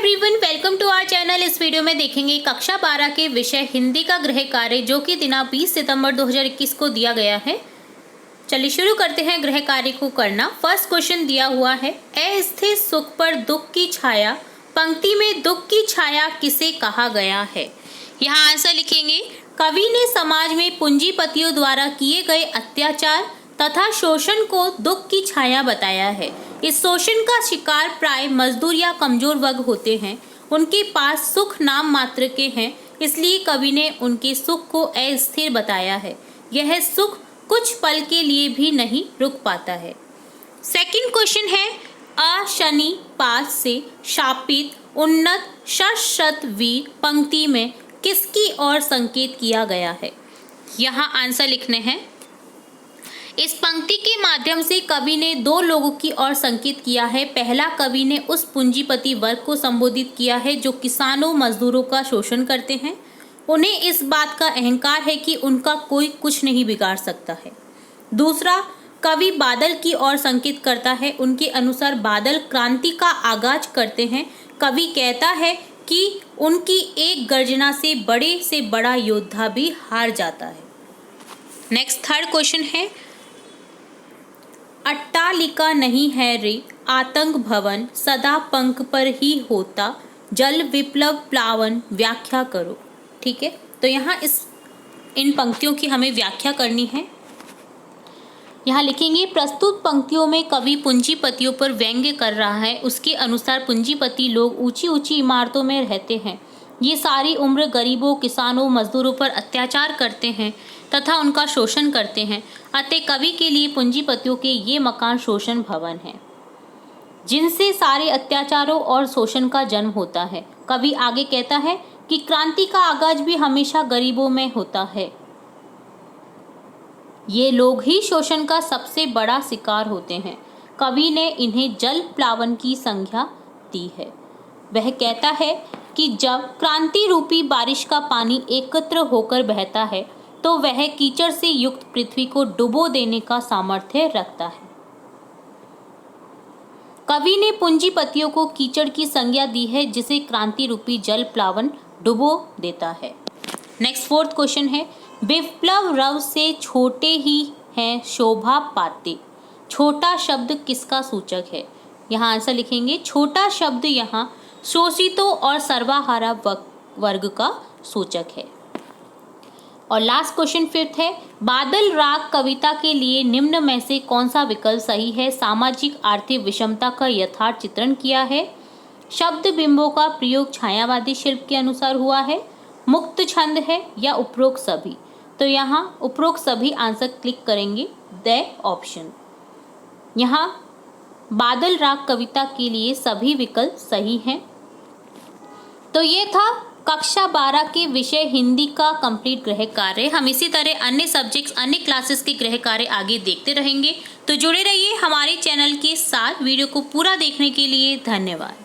Everyone, welcome to our channel. इस video में देखेंगे कक्षा 12 के विषय हिंदी का गृह कार्य जो कि दिनांक 20 सितंबर 2021 को दिया गया है। चलिए शुरू करते हैं गृह कार्य को करना। फर्स्ट क्वेश्चन दिया हुआ है, अस्थिर सुख पर दुख की छाया, पंक्ति में दुख की छाया किसे कहा गया है। यहाँ आंसर लिखेंगे, कवि ने समाज में पूंजीपतियों द्वारा किए गए अत्याचार तथा शोषण को दुख की छाया बताया है। इस शोषण का शिकार प्राय मजदूर या कमजोर वर्ग होते हैं। उनके पास सुख नाम मात्र के हैं, इसलिए कवि ने उनके सुख को अस्थिर बताया है। यह सुख कुछ पल के लिए भी नहीं रुक पाता है। सेकंड क्वेश्चन है, अशनि पास से शापित उन्नत शत वीर पंक्ति में किसकी ओर संकेत किया गया है। यहाँ आंसर लिखने हैं। इस पंक्ति के माध्यम से कवि ने दो लोगों की ओर संकेत किया है। पहला, कवि ने उस पूंजीपति वर्ग को संबोधित किया है जो किसानों मजदूरों का शोषण करते हैं। उन्हें इस बात का अहंकार है कि उनका कोई कुछ नहीं बिगाड़ सकता है। दूसरा, कवि बादल की ओर संकेत करता है। उनके अनुसार बादल क्रांति का आगाज करते हैं। कवि कहता है कि उनकी एक गर्जना से बड़ा योद्धा भी हार जाता है। नेक्स्ट थर्ड क्वेश्चन है, अट्टालिका नहीं है रे आतंक भवन, सदा पंख पर ही होता जल विप्लव प्लावन, व्याख्या करो। ठीक है, तो यहाँ इन पंक्तियों की हमें व्याख्या करनी है। यहाँ लिखेंगे, प्रस्तुत पंक्तियों में कवि पूंजीपतियों पर व्यंग्य कर रहा है। उसके अनुसार पूंजीपति लोग ऊंची ऊंची इमारतों में रहते हैं। ये सारी उम्र गरीबों, किसानों, मजदूरों पर अत्याचार करते हैं तथा उनका शोषण करते हैं। अतः कवि के लिए पूंजीपतियों के ये मकान शोषण भवन हैं, जिनसे सारे अत्याचारों और शोषण का जन्म होता है। कवि आगे कहता है कि क्रांति का आगाज भी हमेशा गरीबों में होता है। ये लोग ही शोषण का सबसे बड़ा शिकार होते हैं। कवि ने इन्हें जल प्लावन की संज्ञा दी है। वह कहता है कि जब क्रांति रूपी बारिश का पानी एकत्र होकर बहता है तो वह कीचड़ से युक्त पृथ्वी को डुबो देने का सामर्थ्य रखता है। कवि ने पूंजीपतियों को कीचड़ की संज्ञा दी है जिसे क्रांति रूपी जल प्लावन डुबो देता है। नेक्स्ट फोर्थ क्वेश्चन है, विप्लव रव से छोटे ही हैं शोभा पाते, छोटा शब्द किसका सूचक है। यहाँ आंसर लिखेंगे, छोटा शब्द यहाँ शोषितों और सर्वहारा वर्ग का सूचक है। और लास्ट क्वेश्चन फिफ्थ है, बादल राग कविता के लिए निम्न में से कौन सा विकल्प सही है। सामाजिक आर्थिक विषमता का यथार्थ चित्रण किया है। शब्द बिंबों का प्रयोग छायावादी शिल्प के अनुसार हुआ है। मुक्त छंद है या उपरोक्त सभी। तो यहाँ उपरोक्त सभी आंसर क्लिक करेंगे द ऑप्शन। यहाँ बादल राग कविता के लिए सभी विकल्प सही हैं। तो ये था कक्षा 12 के विषय हिंदी का कंप्लीट गृह कार्य। हम इसी तरह अन्य सब्जेक्ट्स, अन्य क्लासेस के गृह कार्य आगे देखते रहेंगे। तो जुड़े रहिए हमारे चैनल के साथ। वीडियो को पूरा देखने के लिए धन्यवाद।